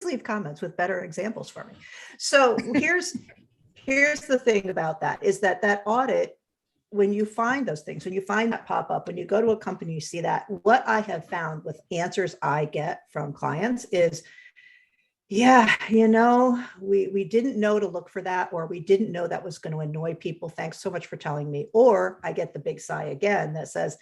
leave comments with better examples for me. So here's the thing about that is that audit, when you find those things, when you find that pop up, when you go to a company, you see that, what I have found with answers I get from clients is, yeah, we didn't know to look for that, or we didn't know that was going to annoy people. Thanks so much for telling me. Or I get the big sigh again that says,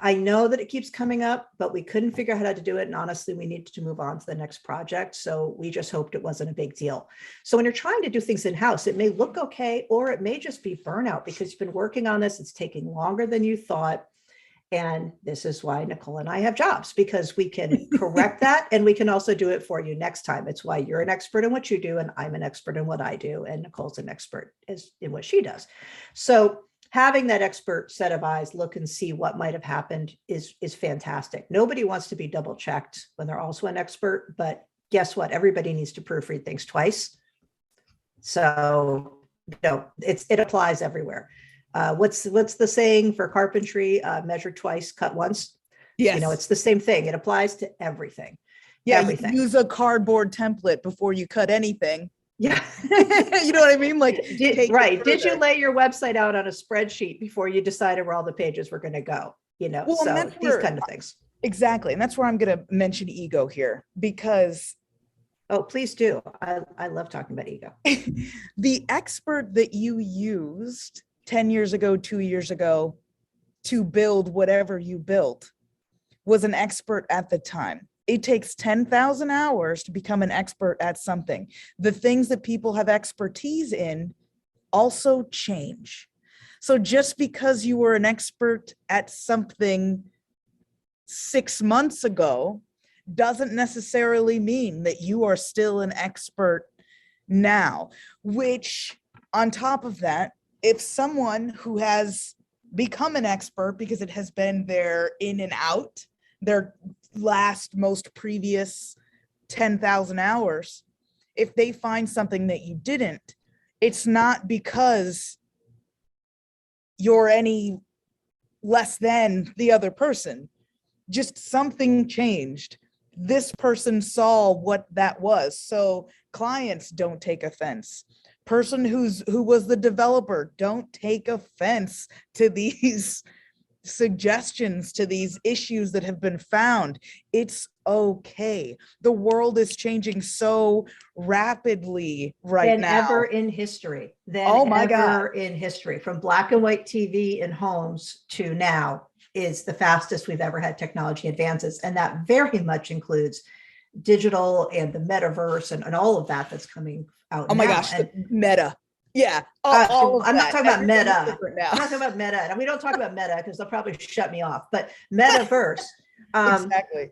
I know that it keeps coming up, but we couldn't figure out how to do it. And honestly, we needed to move on to the next project. So we just hoped it wasn't a big deal. So when you're trying to do things in-house, it may look okay, or it may just be burnout because you've been working on this. It's taking longer than you thought. And this is why Nichole and I have jobs, because we can correct that. And we can also do it for you next time. It's why you're an expert in what you do. And I'm an expert in what I do. And Nichole's an expert in what she does. So having that expert set of eyes look and see what might have happened is fantastic. Nobody wants to be double checked when they're also an expert, but guess what? Everybody needs to proofread things twice. So it applies everywhere. What's the saying for carpentry? Measure twice, cut once. Yes. It's the same thing. It applies to everything. Yeah, everything. You use a cardboard template before you cut anything. Yeah. You know what I mean? Like, right. Did you lay your website out on a spreadsheet before you decided where all the pages were going to go? Well, so these kind of things. Exactly. And that's where I'm going to mention ego here, because. Oh, please do. I love talking about ego. The expert that you used 10 years ago, 2 years ago, to build whatever you built was an expert at the time. It takes 10,000 hours to become an expert at something. The things that people have expertise in also change. So just because you were an expert at something 6 months ago doesn't necessarily mean that you are still an expert now, which on top of that, if someone who has become an expert because it has been their in and out, their most previous 10,000 hours, if they find something that you didn't, it's not because you're any less than the other person. Just something changed. This person saw what that was. So clients don't take offense. Person who was the developer, don't take offense to these suggestions, to these issues that have been found. It's okay. The world is changing so rapidly right now. Than ever in history. In history. From black and white TV in homes to now is the fastest we've ever had technology advances. And that very much includes digital and the metaverse and all of that that's coming out. Oh my gosh, the meta. Yeah. I'm not talking about meta. I'm not talking about meta. And we don't talk about meta because they'll probably shut me off. But metaverse. Exactly.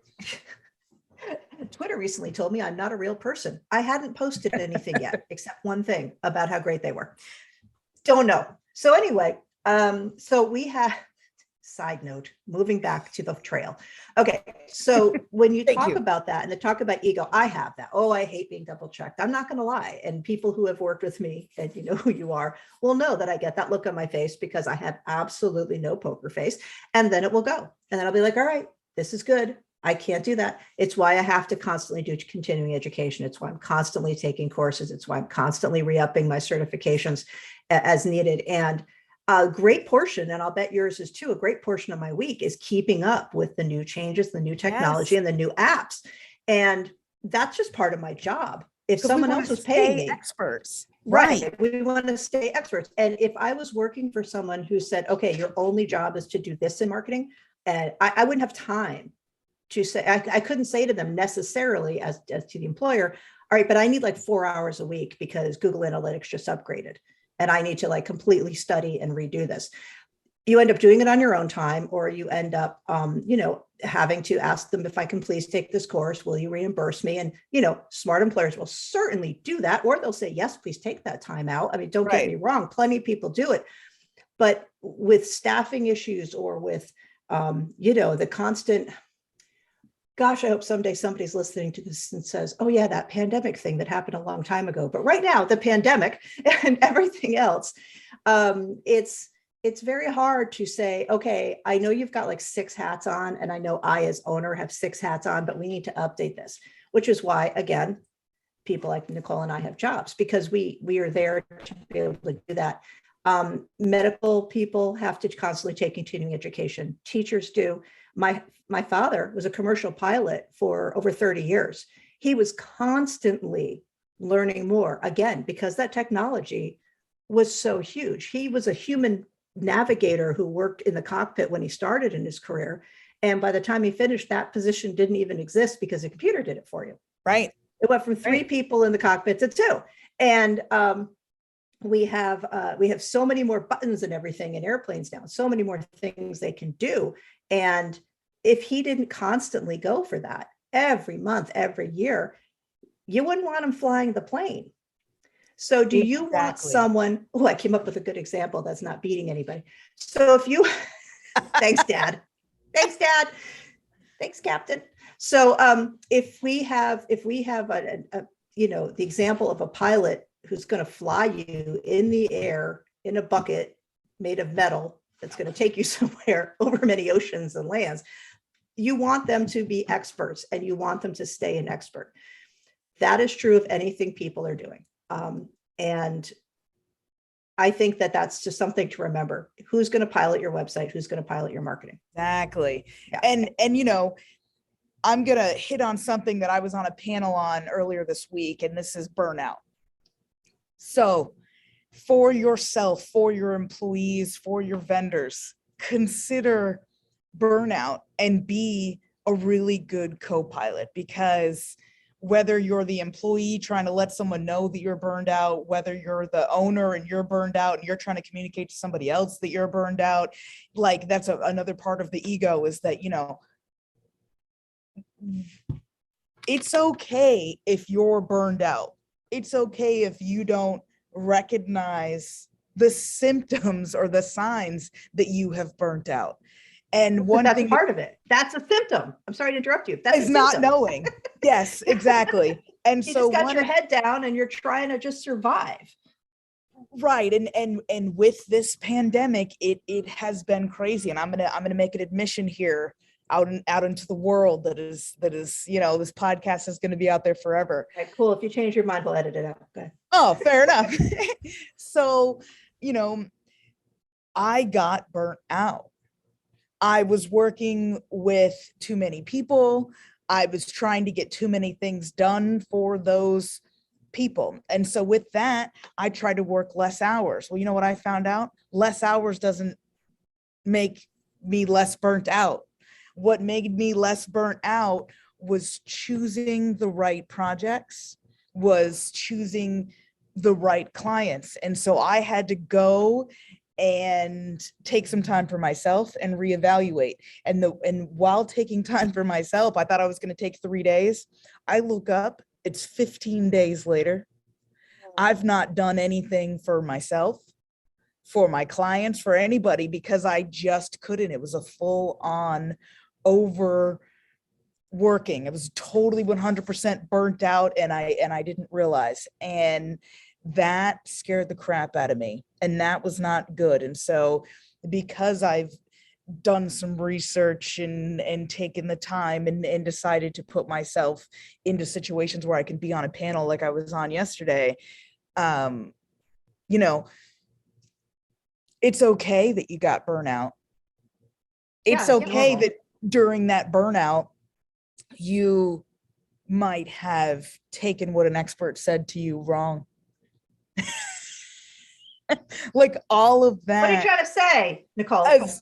Twitter recently told me I'm not a real person. I hadn't posted anything yet, except one thing about how great they were. Don't know. So anyway, so we have, side note, moving back to the trail. Okay, so when you talk about that and they talk about ego, I have that. Oh, I hate being double checked. I'm not going to lie. And people who have worked with me, and you know who you are, will know that I get that look on my face because I have absolutely no poker face. And then it will go. And then I'll be like, all right, this is good. I can't do that. It's why I have to constantly do continuing education. It's why I'm constantly taking courses. It's why I'm constantly re-upping my certifications as needed. And a great portion, and I'll bet yours is too, a great portion of my week is keeping up with the new changes, the new technology, and the new apps. And that's just part of my job. If someone else was paying me, experts. Right. We want to stay experts. And if I was working for someone who said, okay, your only job is to do this in marketing, and I wouldn't have time to say, I couldn't say to them necessarily as to the employer, all right, but I need like 4 hours a week because Google Analytics just upgraded. And I need to like completely study and redo this. You end up doing it on your own time, or you end up, having to ask them if I can please take this course. Will you reimburse me? And, smart employers will certainly do that, or they'll say, yes, please take that time out. I mean, don't get me wrong. Plenty of people do it. But with staffing issues or with, the constant, gosh, I hope someday somebody's listening to this and says, oh yeah, that pandemic thing that happened a long time ago. But right now, the pandemic and everything else, it's very hard to say, okay, I know you've got like 6 hats on, and I know I as owner have 6 hats on, but we need to update this. which is why, again, people like Nichole and I have jobs, because we are there to be able to do that. Medical people have to constantly take continuing education. Teachers do. My father was a commercial pilot for over 30 years. He was constantly learning more, again, because that technology was so huge. He was a human navigator who worked in the cockpit when he started in his career. And by the time he finished, that position didn't even exist because a computer did it for you. Right. It went from 3 people in the cockpit to 2. And we have so many more buttons and everything in airplanes now, so many more things they can do. And if he didn't constantly go for that every month, every year, you wouldn't want him flying the plane. So do you want someone, oh, I came up with a good example that's not beating anybody. So if you, thanks, Dad. Thanks, Dad. Thanks, Captain. So if we have a the example of a pilot who's going to fly you in the air in a bucket made of metal that's going to take you somewhere over many oceans and lands, you want them to be experts and you want them to stay an expert. That is true of anything people are doing. And I think that that's just something to remember. Who's going to pilot your website? Who's going to pilot your marketing? Exactly. Yeah. And I'm going to hit on something that I was on a panel on earlier this week, and this is burnout. So for yourself, for your employees, for your vendors, consider burnout and be a really good co-pilot, because whether you're the employee trying to let someone know that you're burned out, whether you're the owner and you're burned out and you're trying to communicate to somebody else that you're burned out, like that's another part of the ego, is that, it's okay if you're burned out. It's okay if you don't recognize the symptoms or the signs that you have burnt out. And that's part of it. That's a symptom. I'm sorry to interrupt you. That's not knowing. Yes, exactly. And you so just got your head down and you're trying to just survive. Right. And with this pandemic, it has been crazy. And I'm gonna make an admission here out into the world that is this podcast is going to be out there forever. Okay, cool. If you change your mind, we'll edit it out. Okay. Oh, fair enough. So, I got burnt out. I was working with too many people. I was trying to get too many things done for those people. And so with that, I tried to work less hours. Well, you know what I found out? Less hours doesn't make me less burnt out. What made me less burnt out was choosing the right projects, was choosing the right clients. And so I had to go and take some time for myself and reevaluate. And while taking time for myself, I thought I was going to take 3 days. I look up, it's 15 days later. I've not done anything for myself, for my clients, for anybody, because I just couldn't. It was a full on overworking. It was totally 100% burnt out, and I didn't realize. And that scared the crap out of me, and that was not good. And so because I've done some research and taken the time and decided to put myself into situations where I can be on a panel like I was on yesterday, it's okay that you got burnout. It's okay that during that burnout, you might have taken what an expert said to you wrong. Like all of that. What are you trying to say, Nichole?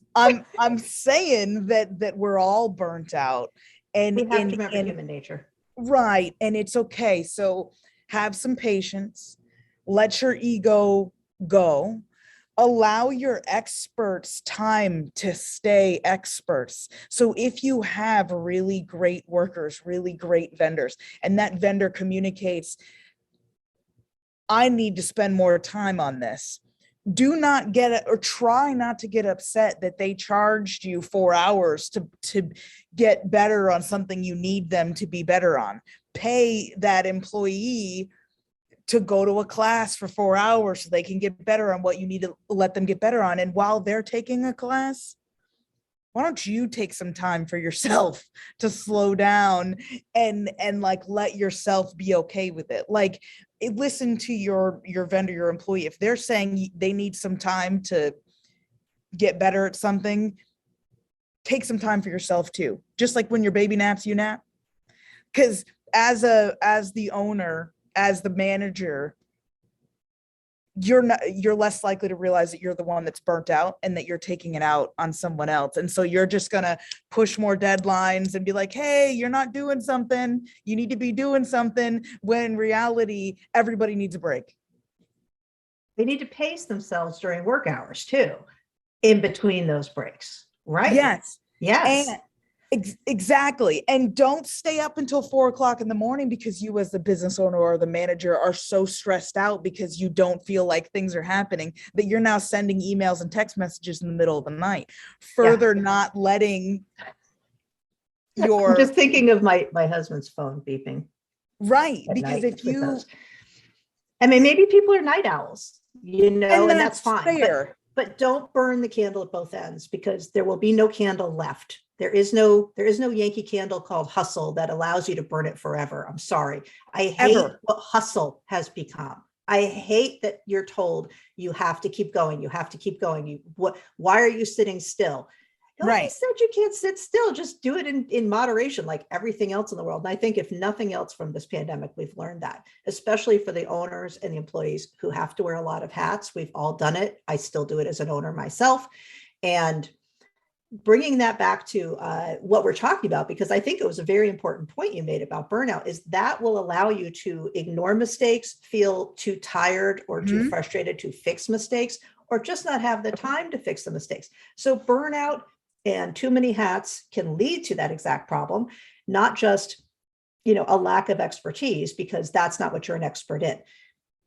I'm saying that we're all burnt out, and we have to remember human nature. Right. And it's okay. So have some patience, let your ego go, allow your experts time to stay experts. So if you have really great workers, really great vendors, and that vendor communicates, I need to spend more time on this, do not get it, or try not to get upset that they charged you 4 hours to get better on something you need them to be better on. Pay that employee to go to a class for 4 hours so they can get better on what you need to let them get better on. And while they're taking a class, why don't you take some time for yourself to slow down and like let yourself be okay with it? Like, listen to your vendor, your employee. If they're saying they need some time to get better at something, take some time for yourself too. Just like when your baby naps, you nap. Because as the owner, as the manager, you're less likely to realize that you're the one that's burnt out and that you're taking it out on someone else. And so you're just going to push more deadlines and be like, hey, you're not doing something. You need to be doing something, when in reality, everybody needs a break. They need to pace themselves during work hours too, in between those breaks, right? Yes. Yes. And exactly. And don't stay up until 4:00 in the morning because you, as the business owner or the manager, are so stressed out because you don't feel like things are happening, that you're now sending emails and text messages in the middle of the night, further not letting I'm just thinking of my husband's phone beeping. Right. Because if you, I mean, maybe people are night owls, and that's fine. Fair. But don't burn the candle at both ends, because there will be no candle left. There is no Yankee Candle called hustle that allows you to burn it forever. I'm sorry. I hate what hustle has become. I hate that you're told you have to keep going. You have to keep going. Why are you sitting still? Nobody said you can't sit still. Just do it in moderation, like everything else in the world. And I think if nothing else from this pandemic, we've learned that, especially for the owners and the employees who have to wear a lot of hats. We've all done it. I still do it as an owner myself. And bringing that back to what we're talking about, because I think it was a very important point you made about burnout, is that will allow you to ignore mistakes, feel too tired or too frustrated to fix mistakes, or just not have the time to fix the mistakes. So burnout and too many hats can lead to that exact problem, not just, a lack of expertise, because that's not what you're an expert in.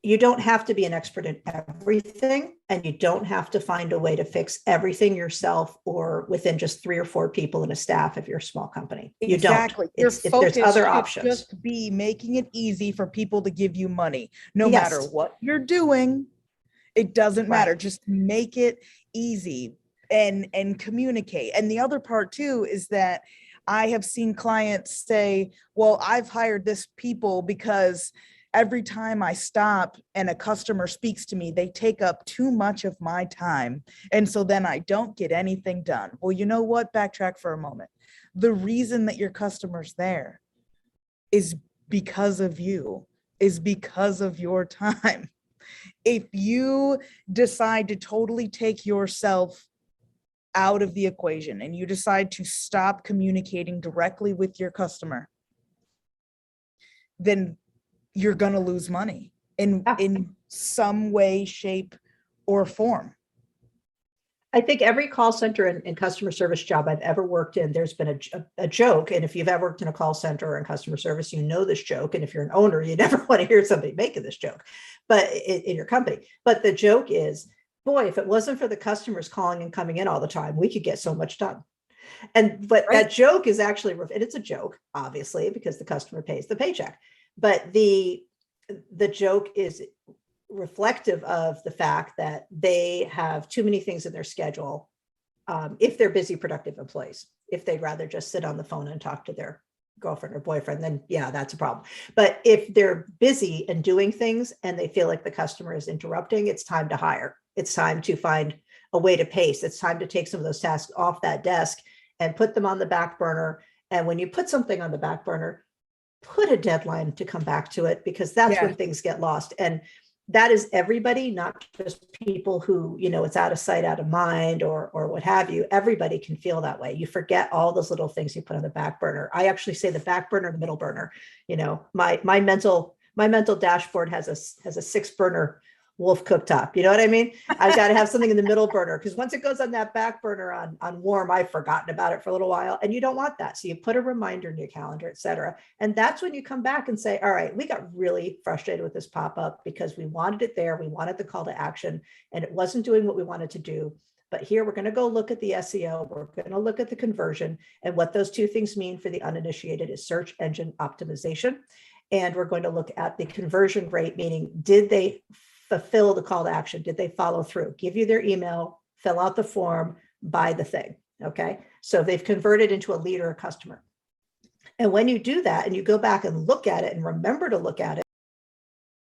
You don't have to be an expert in everything, and you don't have to find a way to fix everything yourself or within just 3 or 4 people in a staff if you're a small company. You exactly. don't. If there's other options. Just be making it easy for people to give you money, no matter what you're doing. It doesn't matter. Just make it easy and communicate. And the other part too is that I have seen clients say, well, I've hired this people because every time I stop and a customer speaks to me, they take up too much of my time. And so then I don't get anything done. Well, you know what? Backtrack for a moment. The reason that your customer's there is because of you, is because of your time. If you decide to totally take yourself out of the equation and you decide to stop communicating directly with your customer, then you're going to lose money in some way, shape, or form. I think every call center and customer service job I've ever worked in, there's been a joke. And if you've ever worked in a call center or in customer service, you know this joke. And if you're an owner, you never want to hear somebody making this joke, but in your company. But the joke is, boy, if it wasn't for the customers calling and coming in all the time, we could get so much done. But that joke is actually, and it's a joke, obviously, because the customer pays the paycheck. But the joke is reflective of the fact that they have too many things in their schedule. If they're busy, productive employees, if they'd rather just sit on the phone and talk to their girlfriend or boyfriend, then that's a problem. But if they're busy and doing things and they feel like the customer is interrupting, it's time to hire. It's time to find a way to pace. It's time to take some of those tasks off that desk and put them on the back burner. And when you put something on the back burner, put a deadline to come back to it, because that's when things get lost. And that is everybody, not just people who, it's out of sight, out of mind, or what have you. Everybody can feel that way. You forget all those little things you put on the back burner. I actually say the back burner, the middle burner. My mental dashboard has a 6-burner wolf cooktop. You know what I mean? I've got to have something in the middle burner, because once it goes on that back burner on warm, I've forgotten about it for a little while, and you don't want that. So you put a reminder in your calendar, et cetera. And that's when you come back and say, all right, we got really frustrated with this pop-up because we wanted it there. We wanted the call to action and it wasn't doing what we wanted to do. But here we're going to go look at the SEO. We're going to look at the conversion, and what those two things mean for the uninitiated is search engine optimization. And we're going to look at the conversion rate, meaning did they fulfill the call to action? Did they follow through? Give you their email, fill out the form, buy the thing. Okay. So they've converted into a lead or a customer. And when you do that and you go back and look at it and remember to look at it,